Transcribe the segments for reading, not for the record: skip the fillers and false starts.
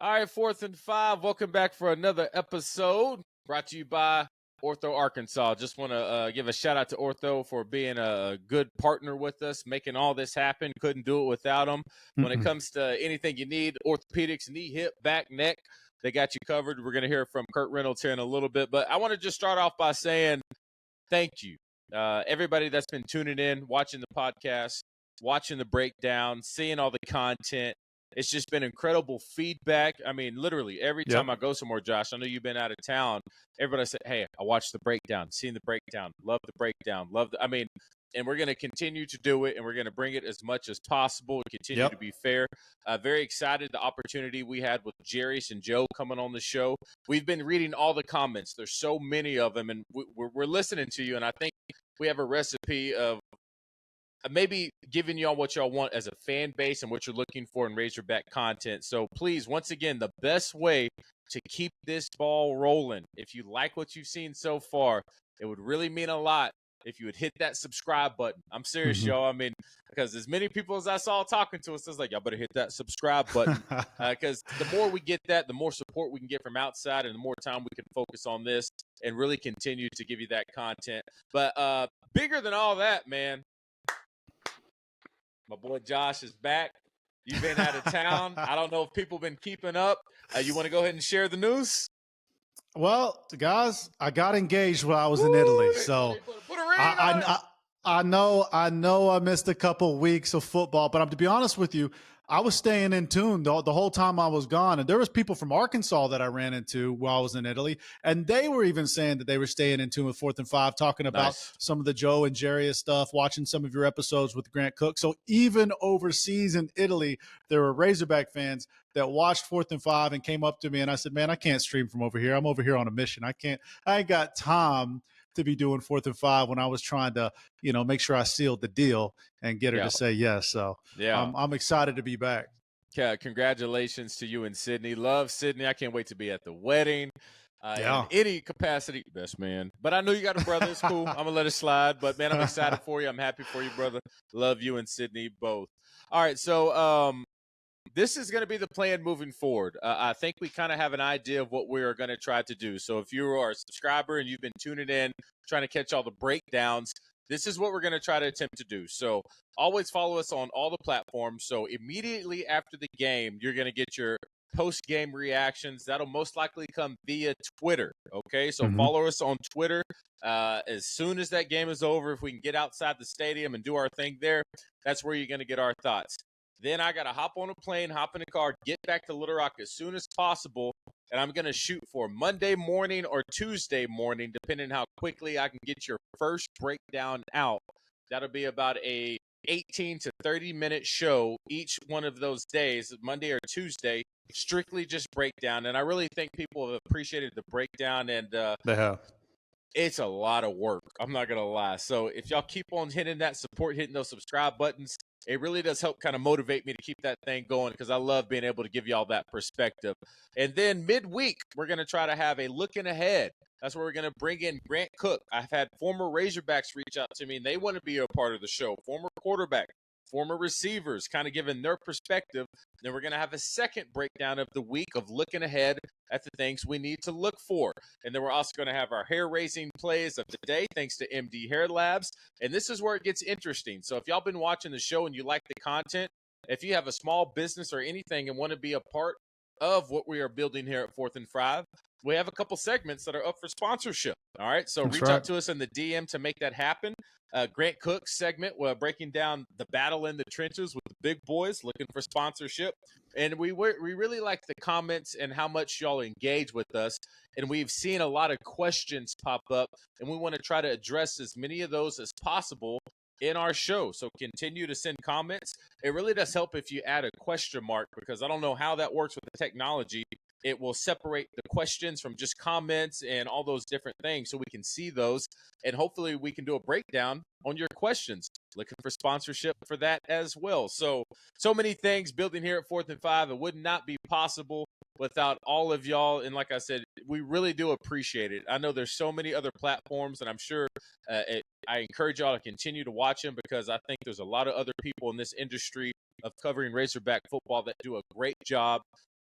All right, 4th and 5. Welcome back for another episode brought to you by Ortho Arkansas. Just want to give a shout out to Ortho for being a good partner with us, making all this happen. Couldn't do it without them. When it comes to anything you need, orthopedics, knee, hip, back, neck, they got you covered. We're going to hear from Kurt Reynolds here in a little bit. But I want to just start off by saying thank you. Everybody that's been tuning in, watching the podcast, watching the breakdown, seeing all the content. It's just been incredible feedback. I mean, literally every time I go somewhere, Josh, I know you've been out of town. Everybody said, hey, I watched the breakdown, seen the breakdown, love the breakdown, and we're going to continue to do it, and we're going to bring it as much as possible and continue to be fair. Very excited the opportunity we had with Jarius and Joe coming on the show. We've been reading all the comments. There's so many of them, and we're listening to you, and I think we have a recipe of maybe giving y'all what y'all want as a fan base and what you're looking for in Razorback content. So please, once again, the best way to keep this ball rolling, if you like what you've seen so far, it would really mean a lot if you would hit that subscribe button. I'm serious, y'all. I mean, because as many people as I saw talking to us, I was like, y'all better hit that subscribe button. Because the more we get that, the more support we can get from outside and the more time we can focus on this and really continue to give you that content. But bigger than all that, man, my boy Josh is back. You've been out of town. I don't know if people have been keeping up. You want to go ahead and share the news? Well, guys, I got engaged while I was in Italy, so put a ring on it. I know I missed a couple weeks of football, but to be honest with you, I was staying in tune the whole time I was gone. And there was people from Arkansas that I ran into while I was in Italy, and they were even saying that they were staying in tune with 4th and 5, talking about some of the Joe and Jarius stuff, watching some of your episodes with Grant Cook. So even overseas in Italy, there were Razorback fans that watched 4th and 5 and came up to me, and I said, man, I can't stream from over here. I'm over here on a mission. I ain't got time to be doing 4th and 5 when I was trying to, make sure I sealed the deal and get her to say yes. So I'm excited to be back. Yeah, congratulations to you and Sydney. Love Sydney. I can't wait to be at the wedding. In any capacity, best man. But I know you got a brother. It's cool. I'm going to let it slide. But, man, I'm excited for you. I'm happy for you, brother. Love you and Sydney both. All right, so this is going to be the plan moving forward. I think we kind of have an idea of what we are going to try to do. So if you are a subscriber and you've been tuning in, trying to catch all the breakdowns, this is what we're going to try to attempt to do. So always follow us on all the platforms. So immediately after the game, you're going to get your post-game reactions. That'll most likely come via Twitter, okay? So follow us on Twitter. As soon as that game is over, if we can get outside the stadium and do our thing there, that's where you're going to get our thoughts. Then I got to hop on a plane, hop in a car, get back to Little Rock as soon as possible, and I'm going to shoot for Monday morning or Tuesday morning, depending how quickly I can get your first breakdown out. That'll be about a 18 to 30-minute show each one of those days, Monday or Tuesday, strictly just breakdown. And I really think people have appreciated the breakdown, and they have. It's a lot of work. I'm not going to lie. So if y'all keep on hitting that support, hitting those subscribe buttons, it really does help kind of motivate me to keep that thing going because I love being able to give y'all that perspective. And then midweek, we're going to try to have a looking ahead. That's where we're going to bring in Grant Cook. I've had former Razorbacks reach out to me, and they want to be a part of the show. Former quarterback, former receivers, kind of giving their perspective. Then we're going to have a second breakdown of the week of looking ahead at the things we need to look for. And then we're also going to have our hair-raising plays of the day, thanks to MD Hair Labs. And this is where it gets interesting. So if y'all been watching the show and you like the content, if you have a small business or anything and want to be a part of what we are building here at 4th and 5, we have a couple segments that are up for sponsorship. All right, so reach out to us in the DM to make that happen. Grant Cook's segment, breaking down the battle in the trenches with the big boys, looking for sponsorship. And we really like the comments and how much y'all engage with us. And we've seen a lot of questions pop up, and we want to try to address as many of those as possible in our show. So continue to send comments. It really does help if you add a question mark, because I don't know how that works with the technology. It will separate the questions from just comments and all those different things so we can see those. And hopefully we can do a breakdown on your questions. Looking for sponsorship for that as well. So many things building here at 4th and 5. It would not be possible without all of y'all. And like I said, we really do appreciate it. I know there's so many other platforms, and I'm sure I encourage y'all to continue to watch them, because I think there's a lot of other people in this industry of covering Razorback football that do a great job.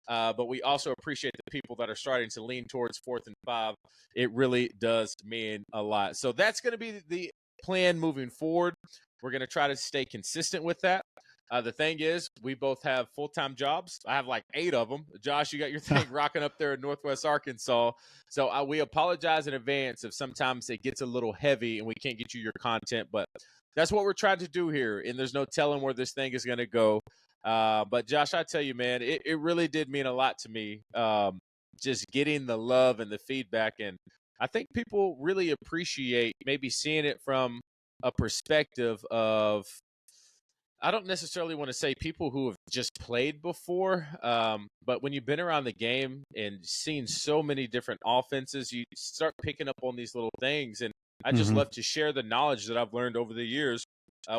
but we also appreciate the people that are starting to lean towards 4th and 5. It really does mean a lot. So that's going to be the plan moving forward. We're going to try to stay consistent with that. The thing is, we both have full-time jobs. I have like 8 of them. Josh, you got your thing rocking up there in Northwest Arkansas. So we apologize in advance if sometimes it gets a little heavy and we can't get you your content. But that's what we're trying to do here, and there's no telling where this thing is going to go. But, Josh, I tell you, man, it really did mean a lot to me, just getting the love and the feedback. And I think people really appreciate maybe seeing it from a perspective of, I don't necessarily want to say people who have just played before, but when you've been around the game and seen so many different offenses, you start picking up on these little things. And I just love to share the knowledge that I've learned over the years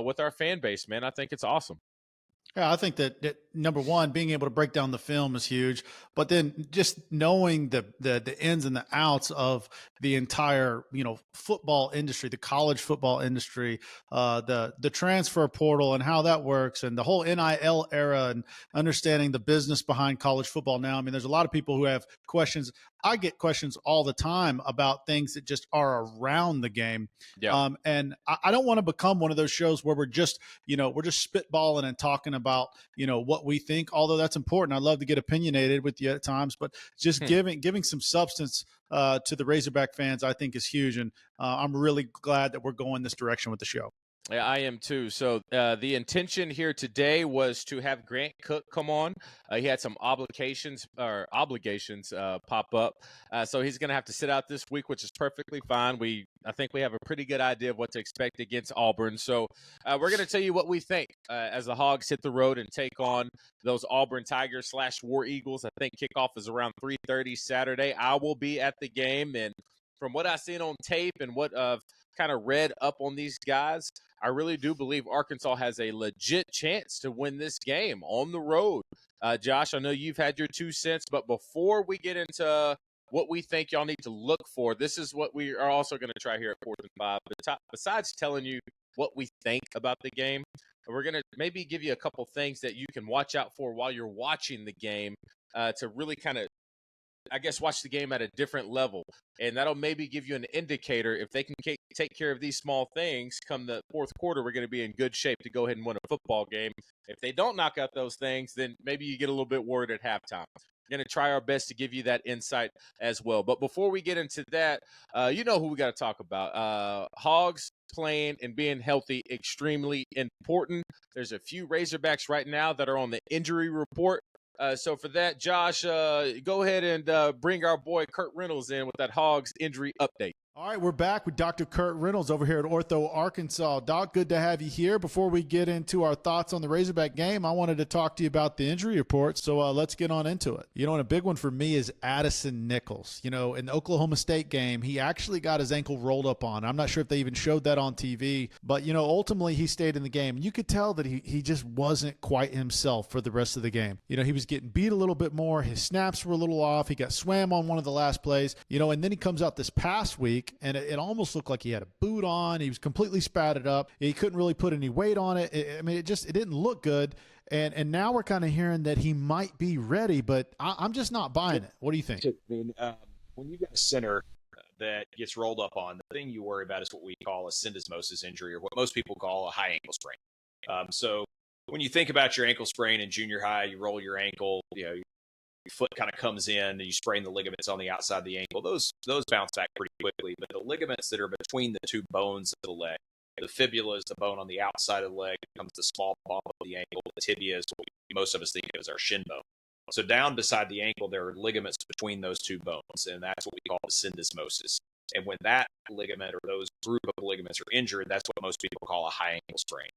with our fan base, man. I think it's awesome. Yeah, I think that number one, being able to break down the film is huge, but then just knowing the ins and the outs of the entire, football industry, the college football industry, the transfer portal and how that works, and the whole NIL era, and understanding the business behind college football now. I mean, there's a lot of people who have questions. I get questions all the time about things that just are around the game. Yeah. And I don't want to become one of those shows where we're just spitballing and talking about, what we think, although that's important. I love to get opinionated with you at times, but just giving some substance to the Razorback fans, I think, is huge. And I'm really glad that we're going this direction with the show. Yeah, I am too. So the intention here today was to have Grant Cook come on. He had some obligations pop up, so he's going to have to sit out this week, which is perfectly fine. I think we have a pretty good idea of what to expect against Auburn. So we're going to tell you what we think as the Hogs hit the road and take on those Auburn Tigers / War Eagles. I think kickoff is around 3:30 Saturday. I will be at the game, and from what I've seen on tape and what I've kind of read up on these guys, I really do believe Arkansas has a legit chance to win this game on the road. Josh, I know you've had your 2 cents, but before we get into what we think y'all need to look for, this is what we are also going to try here at 4th and 5. Besides telling you what we think about the game, we're going to maybe give you a couple things that you can watch out for while you're watching the game to really kind of, I guess, watch the game at a different level. And that'll maybe give you an indicator. If they can take care of these small things come the 4th quarter, we're going to be in good shape to go ahead and win a football game. If they don't knock out those things, then maybe you get a little bit worried at halftime. We're going to try our best to give you that insight as well. But before we get into that, you know who we got to talk about. Hogs playing and being healthy, extremely important. There's a few Razorbacks right now that are on the injury report. So for that, Josh, go ahead and bring our boy Kurt Reynolds in with that Hogs injury update. All right, we're back with Dr. Kurt Reynolds over here at Ortho Arkansas. Doc, good to have you here. Before we get into our thoughts on the Razorback game, I wanted to talk to you about the injury report, so let's get on into it. And a big one for me is Addison Nichols. In the Oklahoma State game, he actually got his ankle rolled up on. I'm not sure if they even showed that on TV, but, ultimately he stayed in the game. You could tell that he just wasn't quite himself for the rest of the game. He was getting beat a little bit more. His snaps were a little off. He got swam on one of the last plays, and then he comes out this past week, and it almost looked like he had a boot on. He was completely spatted up. He couldn't really put any weight on it. It didn't look good. And now we're kind of hearing that he might be ready, but I'm just not buying it. What do you think? When you've got a center that gets rolled up on, the thing you worry about is what we call a syndesmosis injury, or what most people call a high ankle sprain. So when you think about your ankle sprain in junior high, you roll your ankle, your foot kind of comes in and you sprain the ligaments on the outside of the ankle. Those bounce back pretty quickly, but the ligaments that are between the 2 bones of the leg, the fibula is the bone on the outside of the leg, comes the small bump of the ankle. The tibia is what most of us think of as our shin bone. So down beside the ankle, there are ligaments between those 2 bones, and that's what we call the syndesmosis. And when that ligament or those group of ligaments are injured, that's what most people call a high ankle sprain.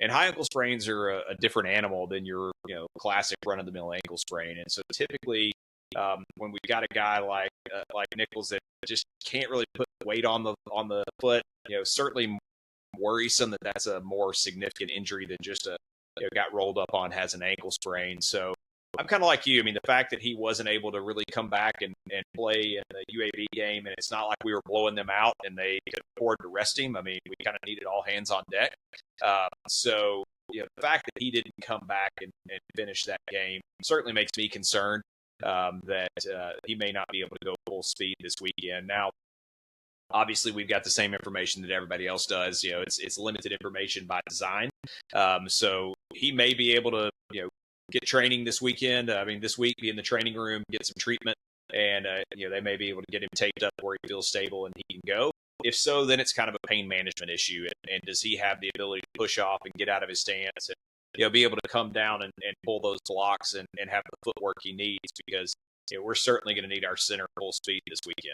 And high ankle sprains are a different animal than your classic run-of-the-mill ankle sprain. And so typically, when we've got a guy like Nichols that just can't really put weight on the foot, certainly worrisome that's a more significant injury than just got rolled up on, has an ankle sprain. So I'm kind of like you. The fact that he wasn't able to really come back and play in the UAB game, and it's not like we were blowing them out and they could afford to rest him. We kind of needed all hands on deck. So the fact that he didn't come back and finish that game certainly makes me concerned. that he may not be able to go full speed this weekend. Now, obviously, we've got the same information that everybody else does. It's limited information by design. So he may be able to, get training this weekend. This week, be in the training room, get some treatment, and they may be able to get him taped up where he feels stable and he can go. If so, then it's kind of a pain management issue. And does he have the ability to push off and get out of his stance and be able to come down and pull those blocks and have the footwork he needs? Because we're certainly going to need our center full speed this weekend.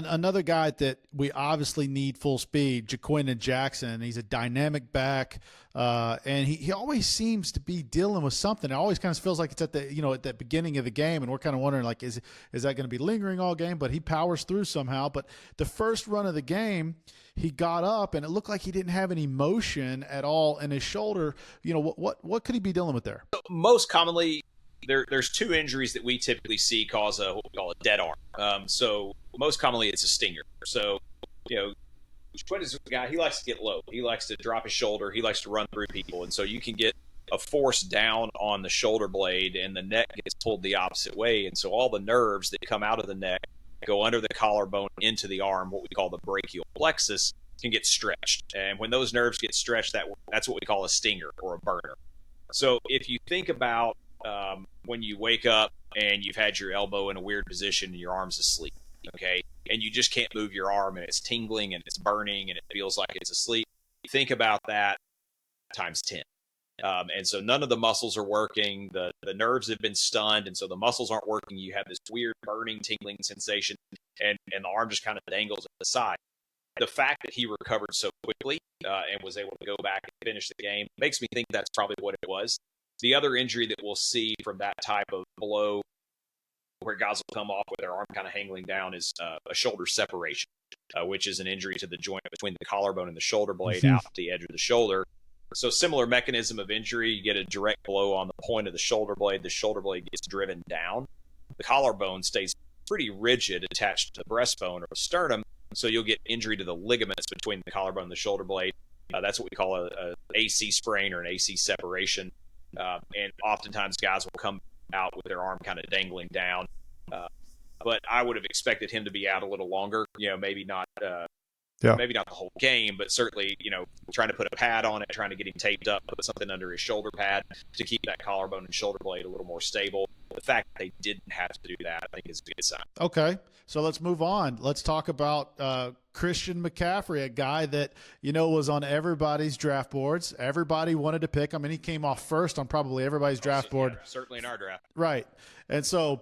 Another guy that we obviously need full speed, Jaquindon Jackson. He's a dynamic back, and he always seems to be dealing with something. It always kind of feels like it's at the beginning of the game, and we're kind of wondering, like, is that going to be lingering all game? But he powers through somehow. But the first run of the game, he got up, and it looked like he didn't have any motion at all in his shoulder. What could he be dealing with there? Most commonly, there's two injuries that we typically see cause what we call a dead arm. So most commonly it's a stinger. So, Jaquindon's a guy, he likes to get low. He likes to drop his shoulder. He likes to run through people. And so you can get a force down on the shoulder blade and the neck gets pulled the opposite way. And so all the nerves that come out of the neck go under the collarbone into the arm, what we call the brachial plexus, can get stretched. And when those nerves get stretched, that's what we call a stinger or a burner. So if you think about when you wake up and you've had your elbow in a weird position and your arm's asleep, okay, and you just can't move your arm and it's tingling and it's burning and it feels like it's asleep, think about that times 10. And so none of the muscles are working. The nerves have been stunned, and so the muscles aren't working. You have this weird burning, tingling sensation, and the arm just kind of dangles at the side. The fact that he recovered so quickly and was able to go back and finish the game makes me think that's probably what it was. The other injury that we'll see from that type of blow where guys will come off with their arm kind of hanging down is a shoulder separation, which is an injury to the joint between the collarbone and the shoulder blade out to the edge of the shoulder. So similar mechanism of injury, you get a direct blow on the point of the shoulder blade gets driven down. The collarbone stays pretty rigid attached to the breastbone or the sternum, so you'll get injury to the ligaments between the collarbone and the shoulder blade. That's what we call a AC sprain or an AC separation. And oftentimes guys will come out with their arm kind of dangling down. But I would have expected him to be out a little longer, maybe not maybe not the whole game, but certainly, trying to put a pad on it, trying to get him taped up, put something under his shoulder pad to keep that collarbone and shoulder blade a little more stable. The fact that they didn't have to do that, I think, is a good sign. Okay, so let's move on. Let's talk about Christian McCaffrey, a guy that, was on everybody's draft boards. Everybody wanted to pick him, and he came off first on probably everybody's draft board. Certainly in our draft. Right. And so,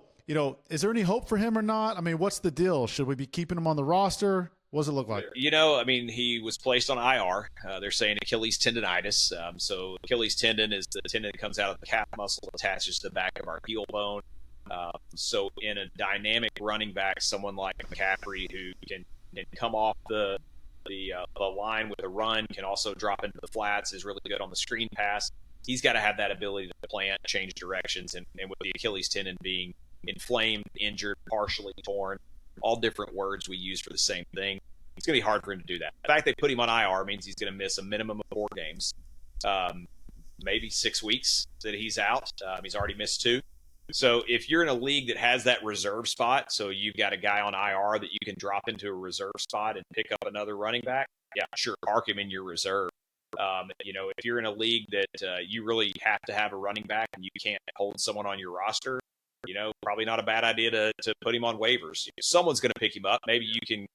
is there any hope for him or not? I mean, what's the deal? Should we be keeping him on the roster? What does it look like? He was placed on IR. They're saying Achilles tendonitis. So Achilles tendon is the tendon that comes out of the calf muscle, attaches to the back of our heel bone. So in a dynamic running back, someone like McCaffrey who can come off the line with a run, can also drop into the flats, is really good on the screen pass. He's got to have that ability to plant, change directions, and with the Achilles tendon being inflamed, injured, partially torn, all different words we use for the same thing, it's going to be hard for him to do that. The fact they put him on IR means he's going to miss a minimum of 4 games, maybe 6 weeks that he's out. He's already missed 2. So if you're in a league that has that reserve spot, so you've got a guy on IR that you can drop into a reserve spot and pick up another running back, yeah, sure, park him in your reserve. If you're in a league that you really have to have a running back and you can't hold someone on your roster, probably not a bad idea to put him on waivers. Someone's going to pick him up. Maybe you can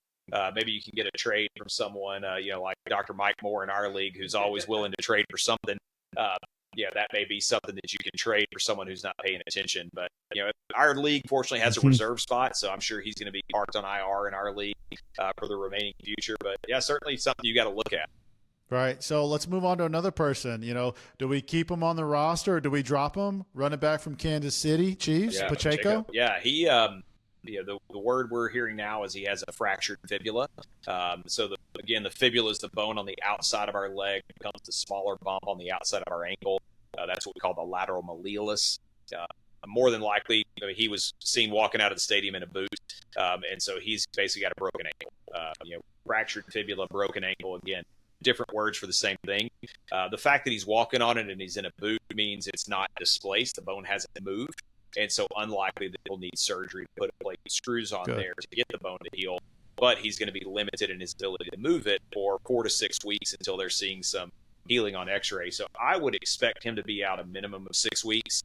get a trade from someone, like Dr. Mike Moore in our league, who's always willing to trade for something. That may be something that you can trade for someone who's not paying attention. But, our league fortunately has a reserve spot, so I'm sure he's going to be parked on IR in our league for the remaining future. But, yeah, certainly something you got to look at. Right. So let's move on to another person. Do we keep him on the roster or do we drop him? Running back from Kansas City Chiefs, Pacheco? Yeah, he the word we're hearing now is he has a fractured fibula. So the fibula is the bone on the outside of our leg, becomes the smaller bump on the outside of our ankle. That's what we call the lateral malleolus. More than likely, he was seen walking out of the stadium in a boot, and so he's basically got a broken ankle. Fractured fibula, broken ankle. Again, different words for the same thing. The fact that he's walking on it and he's in a boot means it's not displaced. The bone hasn't moved. and so unlikely that he'll need surgery to put a plate screws on Good. there to get the bone to heal. But he's going to be limited in his ability to move it for 4 to 6 weeks until they're seeing some healing on x-ray. So I would expect him to be out a minimum of 6 weeks,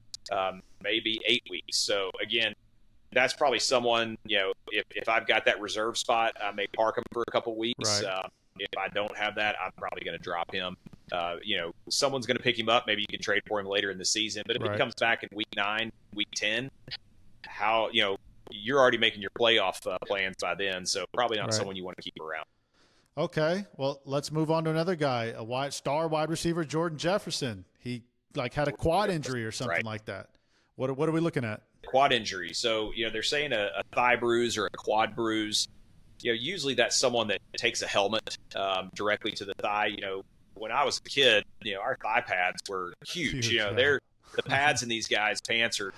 maybe 8 weeks. So again, that's probably someone, if I've got that reserve spot, I may park him for a couple weeks. Right. If I don't have that, I'm probably going to drop him. Someone's going to pick him up. Maybe you can trade for him later in the season. But if he comes back in week 9, week 10, you're already making your playoff plans by then. So probably not someone you want to keep around. Okay, well, let's move on to another guy, a star wide receiver, Jordan Jefferson. He had a quad injury or something like that. What are we looking at? Quad injury. So, they're saying a thigh bruise or a quad bruise. Usually that's someone that takes a helmet directly to the thigh. When I was a kid, our thigh pads were huge. The pads in these guys' pants are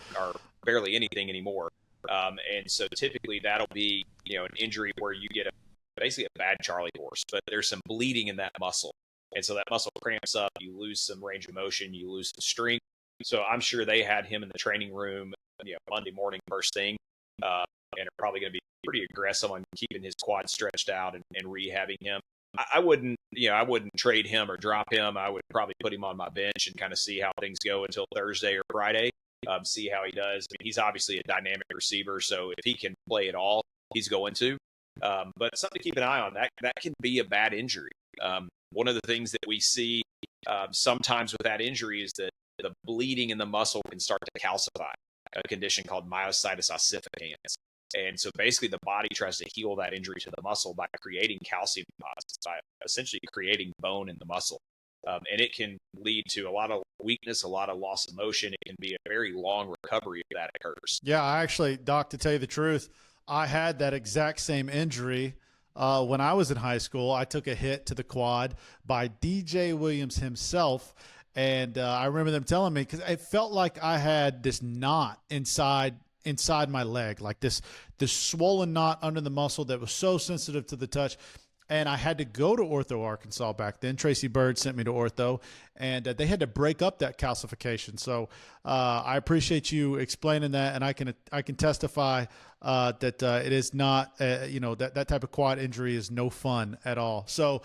barely anything anymore. And so typically that'll be, an injury where you get basically a bad Charlie horse, but there's some bleeding in that muscle. And so that muscle cramps up, you lose some range of motion, you lose some strength. So I'm sure they had him in the training room, Monday morning first thing, and are probably going to be pretty aggressive on keeping his quad stretched out and rehabbing him. I wouldn't trade him or drop him. I would probably put him on my bench and kind of see how things go until Thursday or Friday, see how he does. I mean, he's obviously a dynamic receiver, so if he can play at all, he's going to. But something to keep an eye on. That can be a bad injury. One of the things that we see sometimes with that injury is that the bleeding in the muscle can start to calcify, a condition called myositis ossificans. And so basically the body tries to heal that injury to the muscle by creating calcium deposits, by essentially creating bone in the muscle. And it can lead to a lot of weakness, a lot of loss of motion. It can be a very long recovery if that occurs. Yeah, I actually, Doc, to tell you the truth, I had that exact same injury when I was in high school. I took a hit to the quad by DJ Williams himself. And I remember them telling me, because it felt like I had this knot inside my leg, like this swollen knot under the muscle that was so sensitive to the touch. And I had to go to Ortho Arkansas back then. Tracy Bird sent me to Ortho, and they had to break up that calcification. So I appreciate you explaining that, and I can testify that it is not, that type of quad injury is no fun at all. So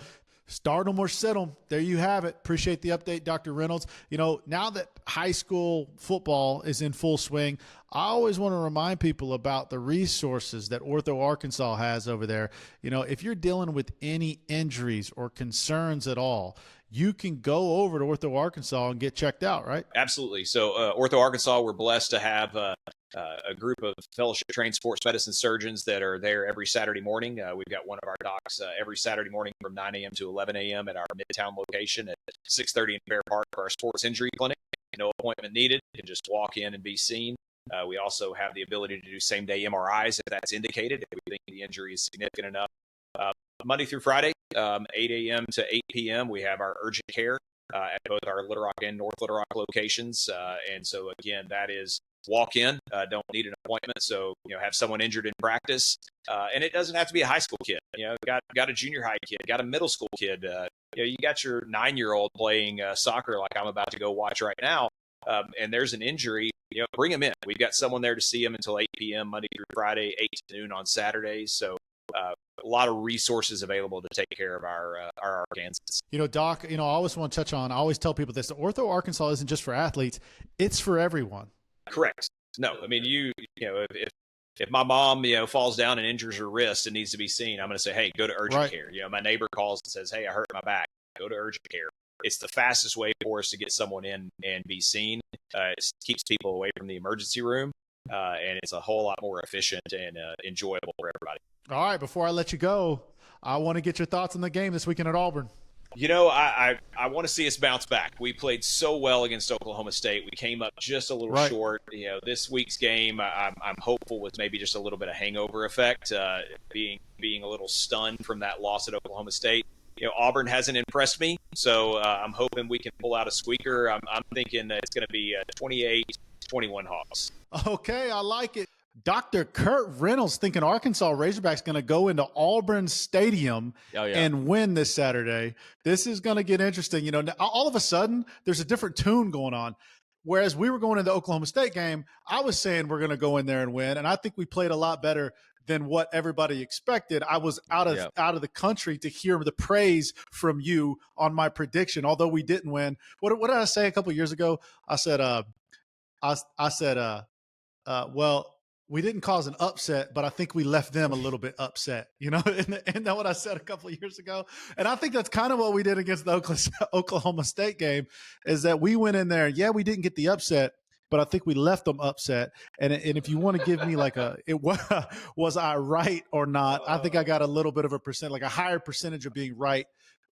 start them or sit them. There you have it. Appreciate the update, Dr. Reynolds. Now that high school football is in full swing, I always want to remind people about the resources that Ortho Arkansas has over there. If you're dealing with any injuries or concerns at all, you can go over to Ortho Arkansas and get checked out, right? Absolutely. So Ortho Arkansas, we're blessed to have a group of fellowship-trained sports medicine surgeons that are there every Saturday morning. We've got one of our docs every Saturday morning from 9 a.m. to 11 a.m. at our Midtown location at 6:30 in Fair Park for our sports injury clinic. No appointment needed. You can just walk in and be seen. We also have the ability to do same-day MRIs if that's indicated, if we think the injury is significant enough. Monday through Friday, 8 a.m. to 8 p.m., we have our urgent care at both our Little Rock and North Little Rock locations. And so, again, that is walk in, don't need an appointment. So, have someone injured in practice. And it doesn't have to be a high school kid. Got a junior high kid, got a middle school kid. You got your 9-year-old playing soccer like I'm about to go watch right now. And there's an injury, bring them in. We've got someone there to see them until 8 p.m. Monday through Friday, 8 to noon on Saturdays. So a lot of resources available to take care of our Arkansans. Doc, I always want to touch on, I always tell people this, the Ortho Arkansas isn't just for athletes, it's for everyone. Correct. No, I mean, if my mom, falls down and injures her wrist and needs to be seen, I'm going to say, hey, go to urgent care. My neighbor calls and says, hey, I hurt my back. Go to urgent care. It's the fastest way for us to get someone in and be seen. It keeps people away from the emergency room, and it's a whole lot more efficient and enjoyable for everybody. All right, before I let you go, I want to get your thoughts on the game this weekend at Auburn. I want to see us bounce back. We played so well against Oklahoma State. We came up just a little short. This week's game, I'm hopeful with maybe just a little bit of hangover effect, being a little stunned from that loss at Oklahoma State. Auburn hasn't impressed me, so I'm hoping we can pull out a squeaker. I'm thinking it's going to be 28-21 Hawks. Okay, I like it. Dr. Kurt Reynolds thinking Arkansas Razorbacks going to go into Auburn Stadium and win this Saturday. This is going to get interesting. All of a sudden, there's a different tune going on. Whereas we were going into the Oklahoma State game, I was saying we're going to go in there and win, and I think we played a lot better than what everybody expected. I was out of the country to hear the praise from you on my prediction, although we didn't win. What did I say a couple of years ago? I said, well, we didn't cause an upset, but I think we left them a little bit upset. Isn't that what I said a couple of years ago? And I think that's kind of what we did against the Oklahoma State game, is that we went in there. Yeah, we didn't get the upset, but I think we left them upset. And if you want to give me like was I right or not? I think I got a little bit of a higher percentage of being right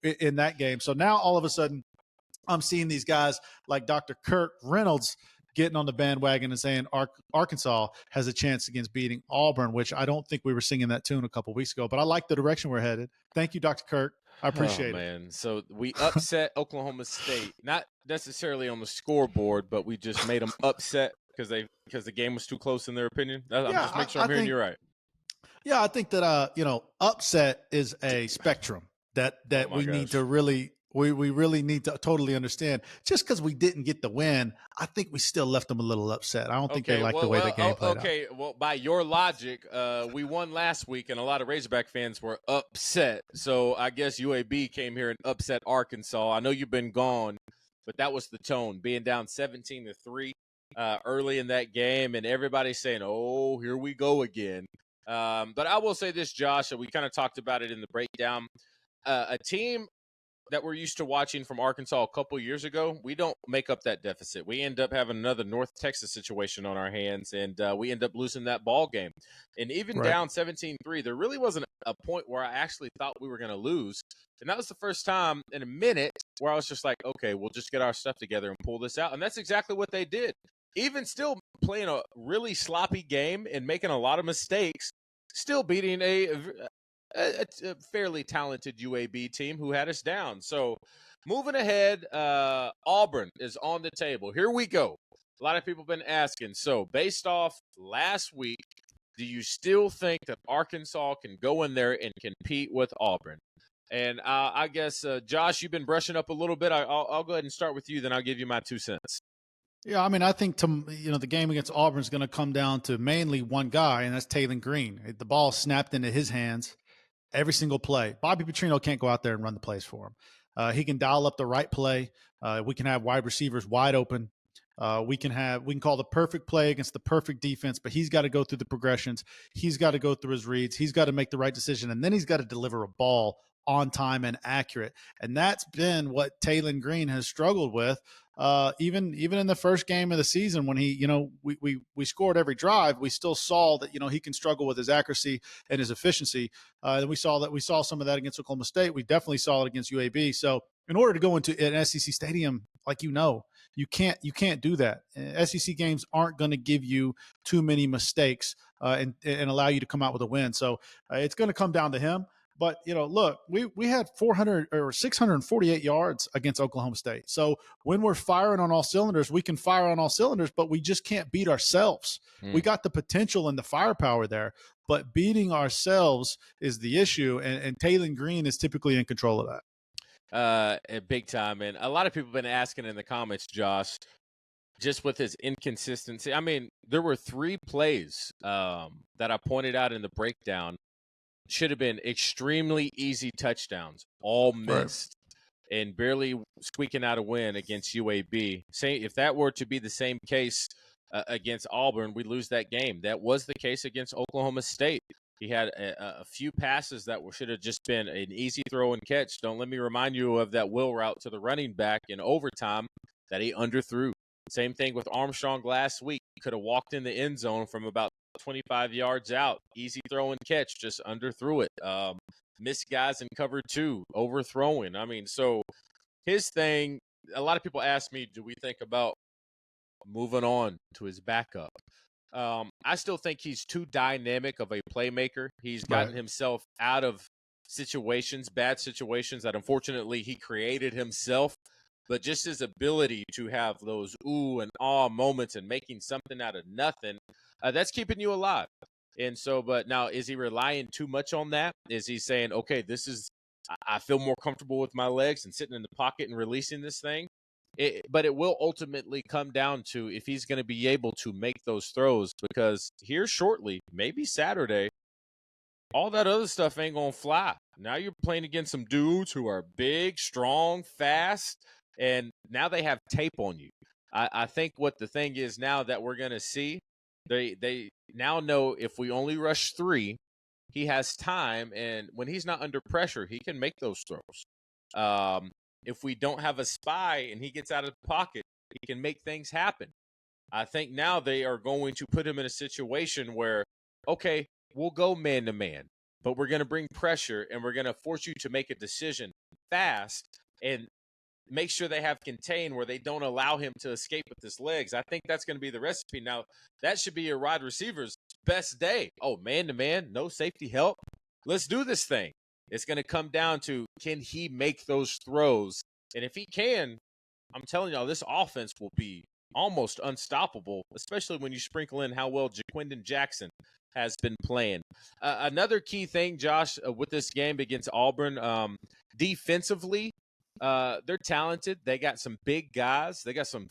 in that game. So now all of a sudden I'm seeing these guys like Dr. Kirk Reynolds getting on the bandwagon and saying Arkansas has a chance against beating Auburn, which I don't think we were singing that tune a couple of weeks ago, but I like the direction we're headed. Thank you, Dr. Kirk. I appreciate it. Man. So we upset Oklahoma State, not necessarily on the scoreboard, but we just made them upset because the game was too close in their opinion. I'm just making sure I'm hearing you right. Yeah, I think that upset is a spectrum that we need to really we really need to totally understand. Just because we didn't get the win, I think we still left them a little upset. I don't think they like the way the game played out. Okay, well, by your logic, we won last week, and a lot of Razorback fans were upset. So I guess UAB came here and upset Arkansas. I know you've been gone, but that was the tone, being down 17-3 early in that game, and everybody saying, "Oh, here we go again." But I will say this, Josh, and we kind of talked about it in the breakdown. A team that we're used to watching from Arkansas a couple years ago, we don't make up that deficit. We end up having another North Texas situation on our hands, and we end up losing that ball game. And even down 17-3, there really wasn't a point where I actually thought we were going to lose. And that was the first time in a minute where I was just like, okay, we'll just get our stuff together and pull this out. And that's exactly what they did. Even still playing a really sloppy game and making a lot of mistakes, still beating a fairly talented UAB team who had us down. So moving ahead, Auburn is on the table. Here we go. A lot of people have been asking. So based off last week, do you still think that Arkansas can go in there and compete with Auburn? And I guess, Josh, you've been brushing up a little bit. I'll go ahead and start with you, then I'll give you my 2 cents. Yeah, I mean, I think the game against Auburn is going to come down to mainly one guy, and that's Taylen Green. The ball snapped into his hands every single play. Bobby Petrino can't go out there and run the plays for him. He can dial up the right play. We can have wide receivers wide open. We can call the perfect play against the perfect defense, but he's got to go through the progressions. He's got to go through his reads. He's got to make the right decision, and then he's got to deliver a ball on time and accurate. And that's been what Taylen Green has struggled with. Even in the first game of the season, when we scored every drive, we still saw that he can struggle with his accuracy and his efficiency. And we saw some of that against Oklahoma State. We definitely saw it against UAB. So in order to go into an SEC stadium, you can't do that. SEC games aren't going to give you too many mistakes and allow you to come out with a win. So it's going to come down to him. But, look, we had 648 yards against Oklahoma State. So when we're firing on all cylinders, we can fire on all cylinders, but we just can't beat ourselves. We got the potential and the firepower there, but beating ourselves is the issue. And Taylen Green is typically in control of that. Big time. And a lot of people have been asking in the comments, Josh, just with his inconsistency. I mean, there were 3 plays that I pointed out in the breakdown. Should have been extremely easy touchdowns, all missed, and barely squeaking out a win against UAB. If that were to be the same case against Auburn, we lose that game. That was the case against Oklahoma State. He had a few passes that should have just been an easy throw and catch. Don't let me remind you of that wheel route to the running back in overtime that he underthrew. Same thing with Armstrong last week. He could have walked in the end zone from about 25 yards out, easy throw and catch, just underthrew it. Missed guys in cover 2, overthrowing. I mean, so his thing, a lot of people ask me, do we think about moving on to his backup? I still think he's too dynamic of a playmaker. He's gotten himself out of situations, bad situations that unfortunately he created himself. But just his ability to have those ooh and ah moments and making something out of nothing, that's keeping you alive. And so, but now, is he relying too much on that? Is he saying, okay, I feel more comfortable with my legs and sitting in the pocket and releasing this thing? But it will ultimately come down to if he's going to be able to make those throws, because here shortly, maybe Saturday, all that other stuff ain't going to fly. Now you're playing against some dudes who are big, strong, fast, and now they have tape on you. I think what the thing is now that we're going to see, they now know if we only rush 3, he has time, and when he's not under pressure, he can make those throws. If we don't have a spy and he gets out of the pocket, he can make things happen. I think now they are going to put him in a situation where, okay, we'll go man-to-man, but we're going to bring pressure, and we're going to force you to make a decision fast and make sure they have contain where they don't allow him to escape with his legs. I think that's going to be the recipe. Now, that should be your wide receiver's best day. Oh, man-to-man, no safety help. Let's do this thing. It's going to come down to, can he make those throws? And if he can, I'm telling y'all, this offense will be almost unstoppable, especially when you sprinkle in how well Jaquindon Jackson has been playing. Another key thing, Josh, with this game against Auburn, defensively, they're talented. They got some big guys. They got some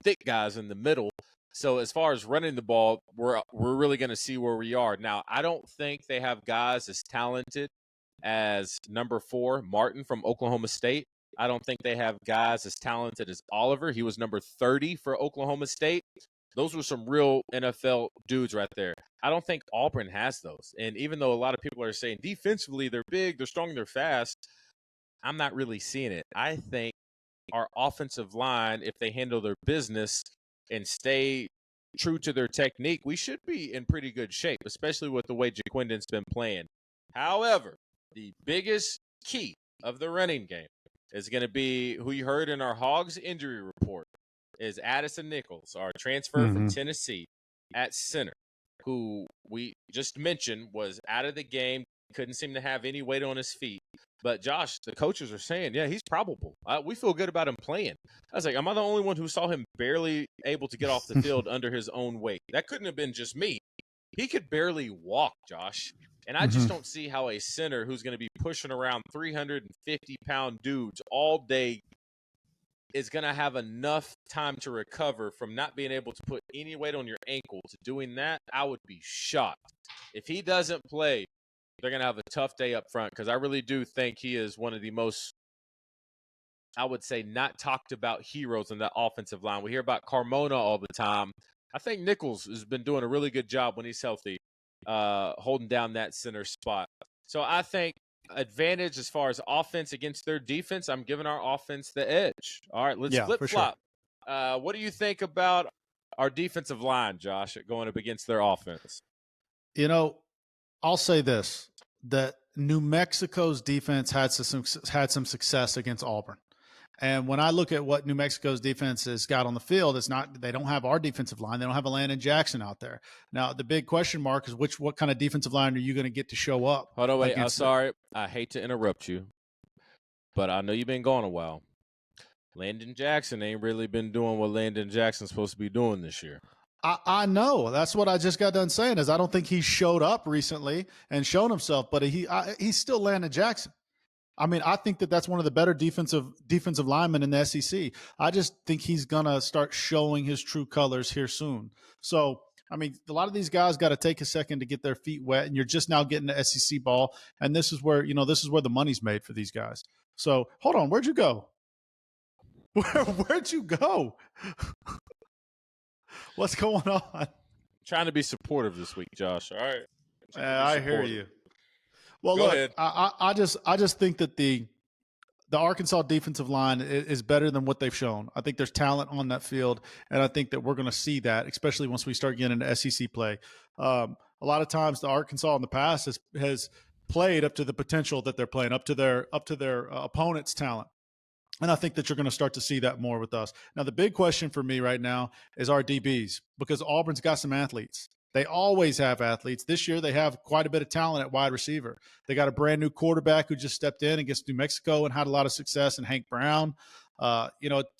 thick guys in the middle. So as far as running the ball, we're really going to see where we are. Now, I don't think they have guys as talented as number 4, Martin from Oklahoma State. I don't think they have guys as talented as Oliver. He was number 30 for Oklahoma State. Those were some real NFL dudes right there. I don't think Auburn has those. And even though a lot of people are saying defensively they're big, they're strong, they're fast, I'm not really seeing it. I think our offensive line, if they handle their business and stay true to their technique, we should be in pretty good shape, especially with the way Jaquindon's been playing. However, the biggest key of the running game is going to be who you heard in our Hogs injury report is Addison Nichols, our transfer from Tennessee at center, who we just mentioned was out of the game, couldn't seem to have any weight on his feet. But, Josh, the coaches are saying, yeah, he's probable. We feel good about him playing. I was like, am I the only one who saw him barely able to get off the field under his own weight? That couldn't have been just me. He could barely walk, Josh. And I just don't see how a center who's going to be pushing around 350-pound dudes all day is going to have enough time to recover from not being able to put any weight on your ankle to doing that. I would be shocked. If he doesn't play, they're going to have a tough day up front, because I really do think he is one of the most, I would say, not talked about heroes in that offensive line. We hear about Carmona all the time. I think Nichols has been doing a really good job when he's healthy, holding down that center spot. So I think advantage as far as offense against their defense, I'm giving our offense the edge. All right, let's flip-flop. Sure. What do you think about our defensive line, Josh, going up against their offense? You know, I'll say this, that New Mexico's defense had some success against Auburn. And when I look at what New Mexico's defense has got on the field, it's not, they don't have our defensive line. They don't have a Landon Jackson out there. Now, the big question mark is what kind of defensive line are you going to get to show up? Hold on, wait. I'm sorry. I hate to interrupt you, but I know you've been gone a while. Landon Jackson ain't really been doing what Landon Jackson's supposed to be doing this year. I know. That's what I just got done saying, is I don't think he showed up recently and shown himself, but he's still Landon Jackson. I mean, I think that's one of the better defensive linemen in the SEC. I just think he's going to start showing his true colors here soon. So, I mean, a lot of these guys got to take a second to get their feet wet, and you're just now getting the SEC ball, and this is where the money's made for these guys. So, hold on, where'd you go? Where'd you go? What's going on? I'm trying to be supportive this week, Josh. All right. I hear you. Well, look, I just think that the Arkansas defensive line is better than what they've shown. I think there's talent on that field, and I think that we're going to see that, especially once we start getting into SEC play. A lot of times, the Arkansas in the past has played up to the potential that they're playing, up to their opponent's talent. And I think that you're going to start to see that more with us. Now, the big question for me right now is our DBs, because Auburn's got some athletes. They always have athletes. This year, they have quite a bit of talent at wide receiver. They got a brand new quarterback who just stepped in against New Mexico and had a lot of success in Hank Brown.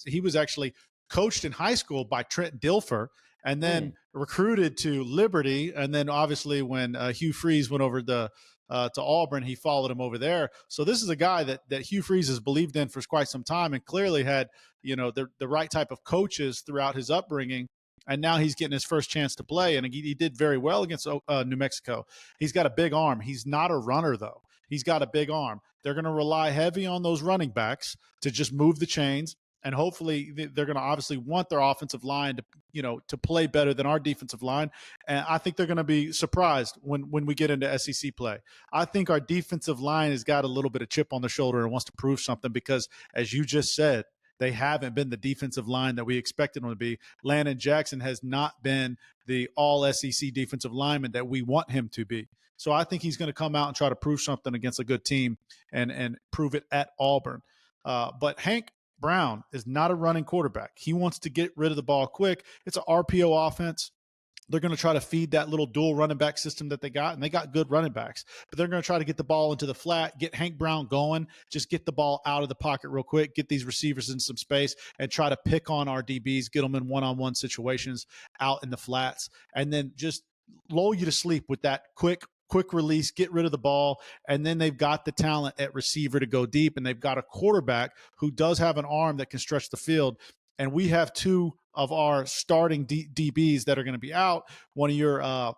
He was actually coached in high school by Trent Dilfer, and then recruited to Liberty. And then obviously when Hugh Freeze went over to Auburn, he followed him over there. So this is a guy that Hugh Freeze has believed in for quite some time, and clearly had, the right type of coaches throughout his upbringing. And now he's getting his first chance to play, and he did very well against New Mexico. He's got a big arm. He's not a runner, though. He's got a big arm. They're going to rely heavy on those running backs to just move the chains, and hopefully they're going to obviously want their offensive line to play better than our defensive line. And I think they're going to be surprised when we get into SEC play. I think our defensive line has got a little bit of chip on the shoulder and wants to prove something because, as you just said, they haven't been the defensive line that we expected them to be. Landon Jackson has not been the all-SEC defensive lineman that we want him to be. So I think he's going to come out and try to prove something against a good team and prove it at Auburn. But Hank Brown is not a running quarterback. He wants to get rid of the ball quick. It's an RPO offense. They're going to try to feed that little dual running back system that they got, and they got good running backs. But they're going to try to get the ball into the flat, get Hank Brown going, just get the ball out of the pocket real quick, get these receivers in some space, and try to pick on our DBs, get them in one-on-one situations out in the flats, and then just lull you to sleep with that quick release, get rid of the ball, and then they've got the talent at receiver to go deep, and they've got a quarterback who does have an arm that can stretch the field. And we have two of our starting DBs that are going to be out. One of your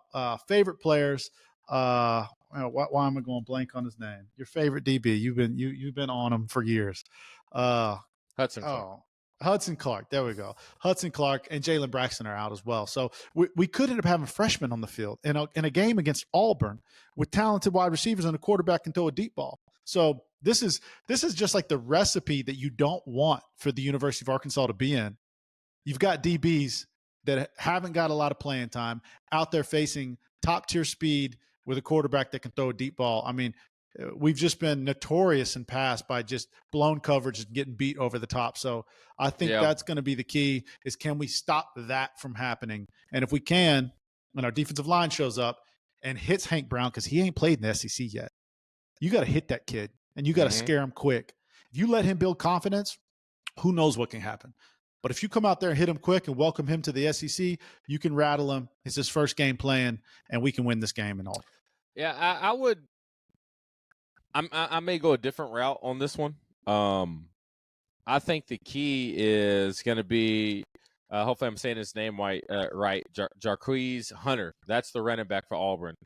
favorite players. Why am I going blank on his name? Your favorite DB. You've been on him for years. Hudson Clark. Hudson Clark. There we go. Hudson Clark and Jalen Braxton are out as well. So we could end up having freshmen on the field in a game against Auburn with talented wide receivers and a quarterback can throw a deep ball. So this is just like the recipe that you don't want for the University of Arkansas to be in. You've got DBs that haven't got a lot of playing time out there facing top-tier speed with a quarterback that can throw a deep ball. I mean, we've just been notorious in past by just blown coverage and getting beat over the top. So I think that's going to be the key is, can we stop that from happening? And if we can, when our defensive line shows up and hits Hank Brown, because he ain't played in the SEC yet, you got to hit that kid and you got to scare him quick. If you let him build confidence, who knows what can happen. But if you come out there and hit him quick and welcome him to the SEC, you can rattle him. It's his first game playing, and we can win this game and all. Yeah, I would. I may go a different route on this one. I think the key is going to be, hopefully I'm saying his name right, Jarquez Hunter. That's the running back for Auburn.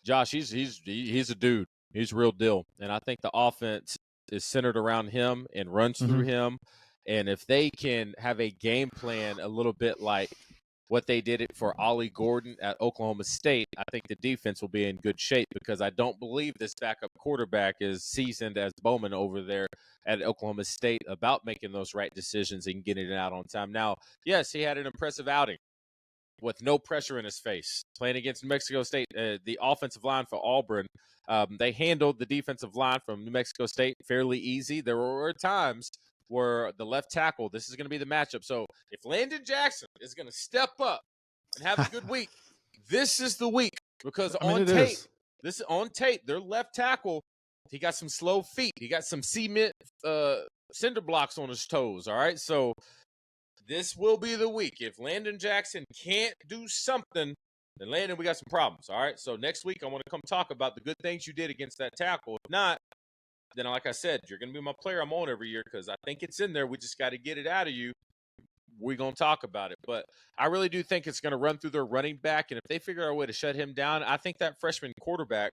Josh, he's a dude. He's a real deal. And I think the offense is centered around him and runs through him. And if they can have a game plan a little bit like what they did it for Ollie Gordon at Oklahoma State, I think the defense will be in good shape, because I don't believe this backup quarterback is seasoned as Bowman over there at Oklahoma State about making those right decisions and getting it out on time. Now, yes, he had an impressive outing with no pressure in his face playing against New Mexico State. The offensive line for Auburn, they handled the defensive line from New Mexico State fairly easy. There were times where the left tackle, this is going to be the matchup. So if Landon Jackson is going to step up and have a good week, this is the week, because this is on tape, their left tackle, he got some slow feet. He got some cement cinder blocks on his toes, all right? So this will be the week. If Landon Jackson can't do something, then Landon, we got some problems, all right? So next week I want to come talk about the good things you did against that tackle. If not, then like I said, you're going to be my player I'm on every year, because I think it's in there. We just got to get it out of you. We're going to talk about it. But I really do think it's going to run through their running back, and if they figure out a way to shut him down, I think that freshman quarterback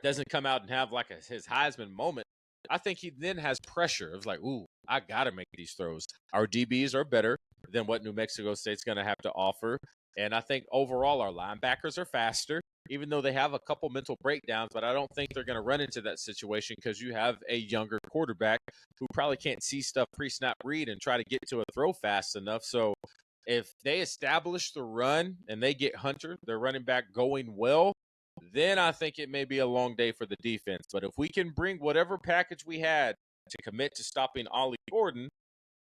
doesn't come out and have like his Heisman moment. I think he then has pressure. It's like, ooh, I got to make these throws. Our DBs are better than what New Mexico State's going to have to offer. And I think overall our linebackers are faster, even though they have a couple mental breakdowns, but I don't think they're going to run into that situation, because you have a younger quarterback who probably can't see stuff pre-snap read and try to get to a throw fast enough. So if they establish the run and they get Hunter, their running back, going well, then I think it may be a long day for the defense. But if we can bring whatever package we had to commit to stopping Ollie Gordon,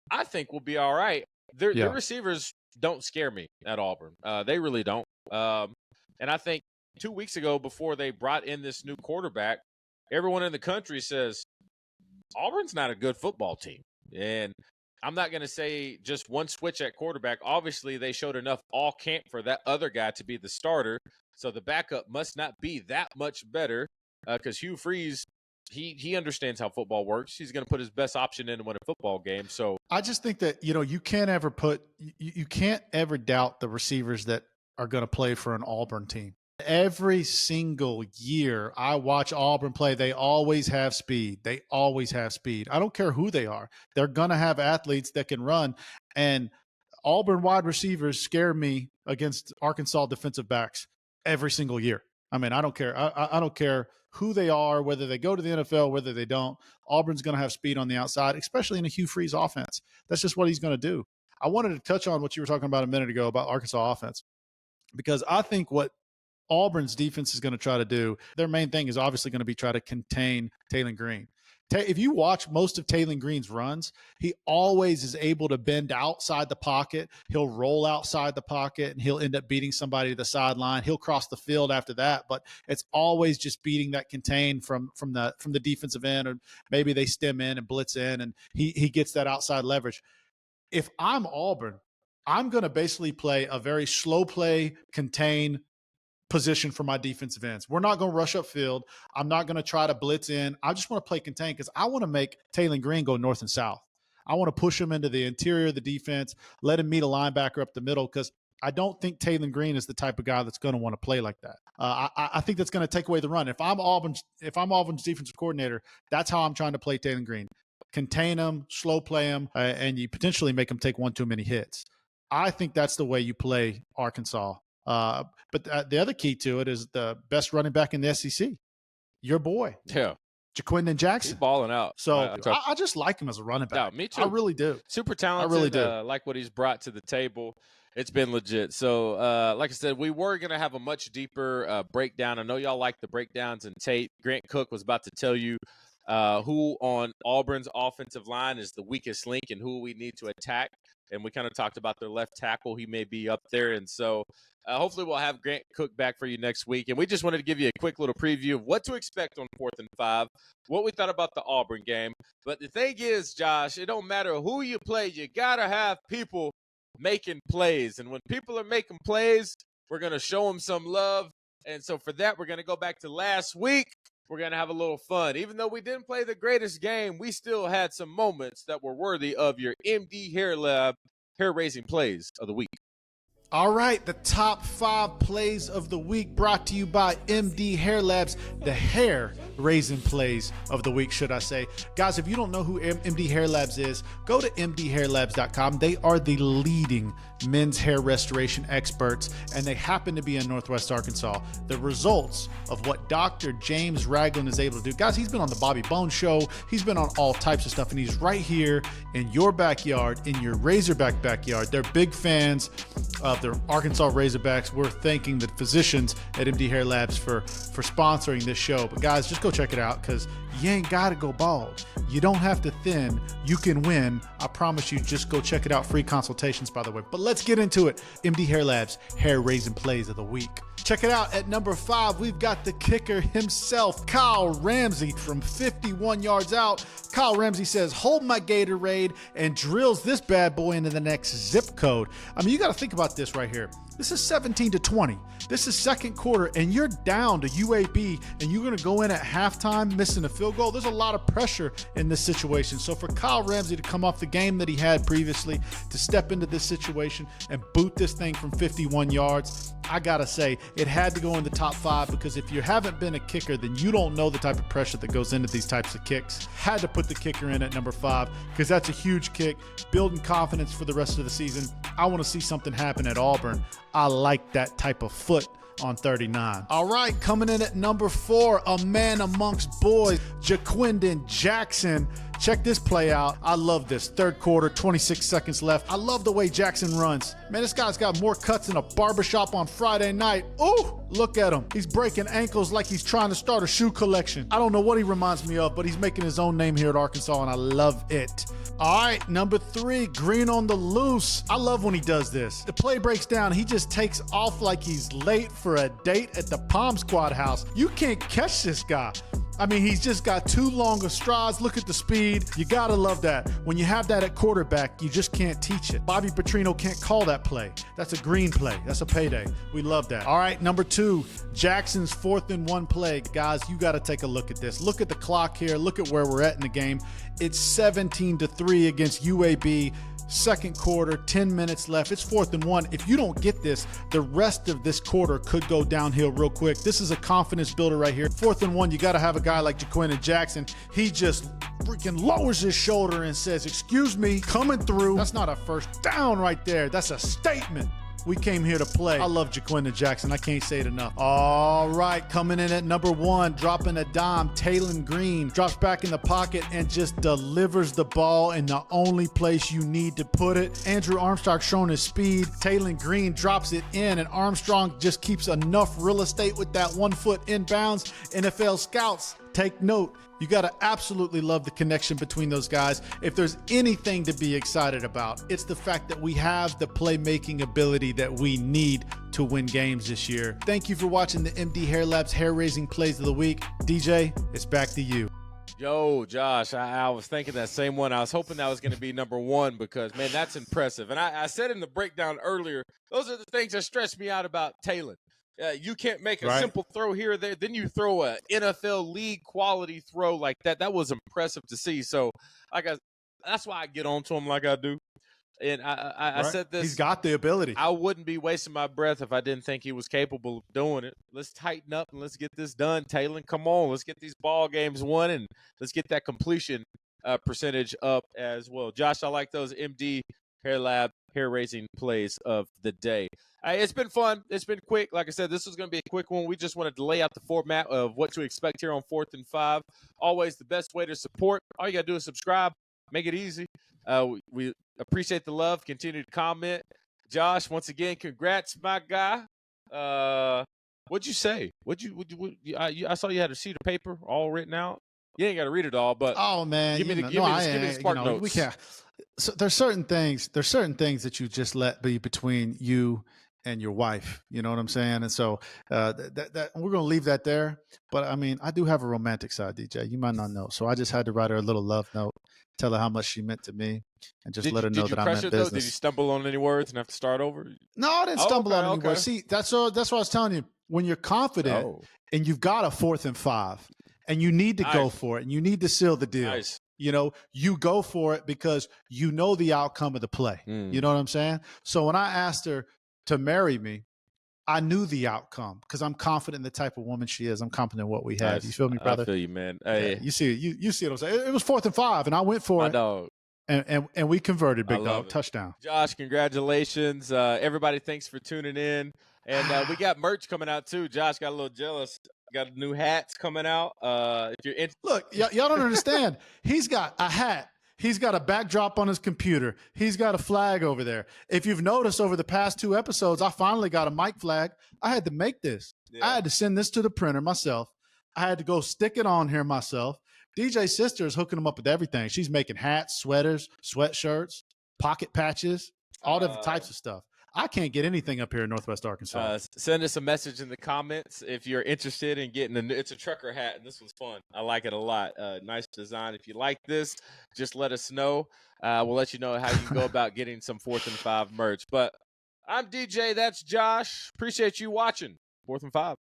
I think we'll be all right. Their receivers don't scare me at Auburn. They really don't. And I think 2 weeks ago, before they brought in this new quarterback, everyone in the country says Auburn's not a good football team. And I'm not going to say just one switch at quarterback. Obviously, they showed enough all camp for that other guy to be the starter. So the backup must not be that much better because Hugh Freeze, he understands how football works. He's going to put his best option in to win a football game. So I just think that, you can't ever doubt the receivers that are going to play for an Auburn team. Every single year I watch Auburn play, they always have speed. They always have speed. I don't care who they are. They're going to have athletes that can run. And Auburn wide receivers scare me against Arkansas defensive backs every single year. I mean, I don't care. I don't care who they are, whether they go to the NFL, whether they don't. Auburn's going to have speed on the outside, especially in a Hugh Freeze offense. That's just what he's going to do. I wanted to touch on what you were talking about a minute ago about Arkansas offense, because I think what Auburn's defense is going to try to do, their main thing is obviously going to be try to contain Taylen Green. If you watch most of Taylen Green's runs, he always is able to bend outside the pocket. He'll roll outside the pocket, and he'll end up beating somebody to the sideline. He'll cross the field after that, but it's always just beating that contain from the defensive end, or maybe they stem in and blitz in, and he gets that outside leverage. If I'm Auburn, I'm going to basically play a very slow play, contain position for my defensive ends. We're not going to rush upfield. I'm not going to try to blitz in. I just want to play contain because I want to make Taylen Green go north and south. I want to push him into the interior of the defense, let him meet a linebacker up the middle, because I don't think Taylen Green is the type of guy that's going to want to play like that. I think that's going to take away the run. If I'm Auburn's defensive coordinator, that's how I'm trying to play Taylen Green. Contain him, slow play him, and you potentially make him take one too many hits. I think that's the way you play Arkansas. But the other key to it is the best running back in the SEC, your boy. Yeah. Jaquindon Jackson. He's balling out. So I just like him as a running back. Yeah, me too. I really do. Super talented. I really do. Like what he's brought to the table. It's been legit. So, like I said, we were going to have a much deeper breakdown. I know y'all like the breakdowns and tape. Grant Cook was about to tell you who on Auburn's offensive line is the weakest link and who we need to attack. And we kind of talked about their left tackle. He may be up there. And so hopefully we'll have Grant Cook back for you next week. And we just wanted to give you a quick little preview of what to expect on 4th and 5, what we thought about the Auburn game. But the thing is, Josh, it don't matter who you play. You got to have people making plays. And when people are making plays, we're going to show them some love. And so for that, we're going to go back to last week. We're going to have a little fun. Even though we didn't play the greatest game, we still had some moments that were worthy of your MD Hair Lab hair-raising plays of the week. All right, the top 5 plays of the week brought to you by MD Hair Labs, the hair-raising plays of the week, should I say. Guys, if you don't know who MD Hair Labs is, go to mdhairlabs.com. They are the leading men's hair restoration experts, and they happen to be in Northwest Arkansas. The results of what Dr. James Ragland is able to do. Guys, he's been on the Bobby Bones Show. He's been on all types of stuff, and he's right here in your backyard, in your Razorback backyard. They're big fans of the Arkansas Razorbacks. We're thanking the physicians at MD Hair Labs for sponsoring this show. But guys, just go check it out, because you ain't got to go bald. You don't have to thin. You can win. I promise you. Just go check it out. Free consultations, by the way. But let's get into it. MD Hair Labs hair-raising plays of the week. Check it out. At number 5, we've got the kicker himself, Kyle Ramsey, from 51 yards out. Kyle Ramsey says, "Hold my Gatorade," and drills this bad boy into the next zip code. I mean, you got to think about this right here. This is 17-20. This is second quarter, and you're down to UAB, and you're going to go in at halftime missing a field goal. There's a lot of pressure in this situation. So for Kyle Ramsey to come off the game that he had previously, to step into this situation and boot this thing from 51 yards, I got to say, it had to go in the top 5, because if you haven't been a kicker, then you don't know the type of pressure that goes into these types of kicks. Had to put the kicker in at number 5, because that's a huge kick, building confidence for the rest of the season. I want to see something happen at Auburn. I like that type of foot on 39. All right, coming in at number 4, a man amongst boys, Jaquindon Jackson. Check this play out. I love this. Third quarter, 26 seconds left. I love the way Jackson runs. Man, this guy's got more cuts than a barbershop on Friday night. Ooh, look at him. He's breaking ankles like he's trying to start a shoe collection. I don't know what he reminds me of, but he's making his own name here at Arkansas, and I love it. All right, number 3, Green on the loose. I love when he does this. The play breaks down. He just takes off like he's late for a date at the Palm Squad house. You can't catch this guy. I mean, he's just got too long of strides. Look at the speed. You got to love that. When you have that at quarterback, you just can't teach it. Bobby Petrino can't call that play. That's a green play. That's a payday. We love that. All right, number 2, Jackson's 4th and 1 play. Guys, you got to take a look at this. Look at the clock here. Look at where we're at in the game. It's 17-3 against UAB. Second quarter, 10 minutes left. It's 4th and 1. If you don't get this, the rest of this quarter could go downhill real quick. This is a confidence builder right here. 4th and 1, you got to have a guy like Jaquindon Jackson. He just freaking lowers his shoulder and says, excuse me, coming through. That's not a first down right there. That's a statement. We came here to play. I love Jaquindon Jackson. I can't say it enough. All right, coming in at number 1, dropping a dime, Taylen Green drops back in the pocket and just delivers the ball in the only place you need to put it. Andrew Armstrong showing his speed. Taylen Green drops it in, and Armstrong just keeps enough real estate with that 1 foot inbounds. NFL scouts, take note. You got to absolutely love the connection between those guys. If there's anything to be excited about, it's the fact that we have the playmaking ability that we need to win games this year. Thank you for watching the MD Hair Labs hair-raising plays of the week. DJ, it's back to you. Yo, Josh, I was thinking that same one. I was hoping that was going to be number 1 because, man, that's impressive. And I said in the breakdown earlier, those are the things that stress me out about Taylen. You can't make a simple throw here or there. Then you throw a NFL league quality throw like that. That was impressive to see. So that's why I get on to him like I do. And I said this. He's got the ability. I wouldn't be wasting my breath if I didn't think he was capable of doing it. Let's tighten up and let's get this done, Taylen. Come on. Let's get these ball games won and let's get that completion percentage up as well. Josh, I like those MD Hair Lab hair-raising plays of the day. It's been fun. It's been quick. Like I said, this was going to be a quick one. We just wanted to lay out the format of what to expect here on 4th and 5. Always the best way to support. All you got to do is subscribe. Make it easy. We appreciate the love. Continue to comment. Josh, once again, congrats, my guy. What'd you say? I saw you had a sheet of paper all written out. You ain't got to read it all, but oh man, give me the spark notes. We can't. So there's certain things that you just let be between you and your wife. You know what I'm saying? And so that we're going to leave that there. But I mean, I do have a romantic side, DJ. You might not know. So I just had to write her a little love note, tell her how much she meant to me, and just let her know that I meant business. Did you stumble on any words and have to start over? No, I didn't stumble on any words. See, that's what I was telling you. When you're confident and you've got a 4th and 5 and you need to go for it and you need to seal the deal. Nice. You know, you go for it because you know the outcome of the play. You know what I'm saying? So when I asked her to marry me, I knew the outcome because I'm confident in the type of woman she is. I'm confident in what we have. Nice. You feel me, brother? I feel you, man. Yeah, you see it. You see what I'm saying? It was 4th and 5, and I went for it. Dog. And we converted, big dog. Touchdown. Josh, congratulations. Everybody, thanks for tuning in. And we got merch coming out, too. Josh got a little jealous. Got new hats coming out. If you're Look, y'all don't understand. He's got a hat. He's got a backdrop on his computer. He's got a flag over there. If you've noticed over the past 2 episodes, I finally got a mic flag. I had to make this. Yeah. I had to send this to the printer myself. I had to go stick it on here myself. DJ's sister is hooking him up with everything. She's making hats, sweaters, sweatshirts, pocket patches, all different types of stuff. I can't get anything up here in Northwest Arkansas. Send us a message in the comments if you're interested in getting it's a trucker hat, and this one's fun. I like it a lot. Nice design. If you like this, just let us know. We'll let you know how you can go about getting some 4th and 5 merch. But I'm DJ. That's Josh. Appreciate you watching 4th and 5.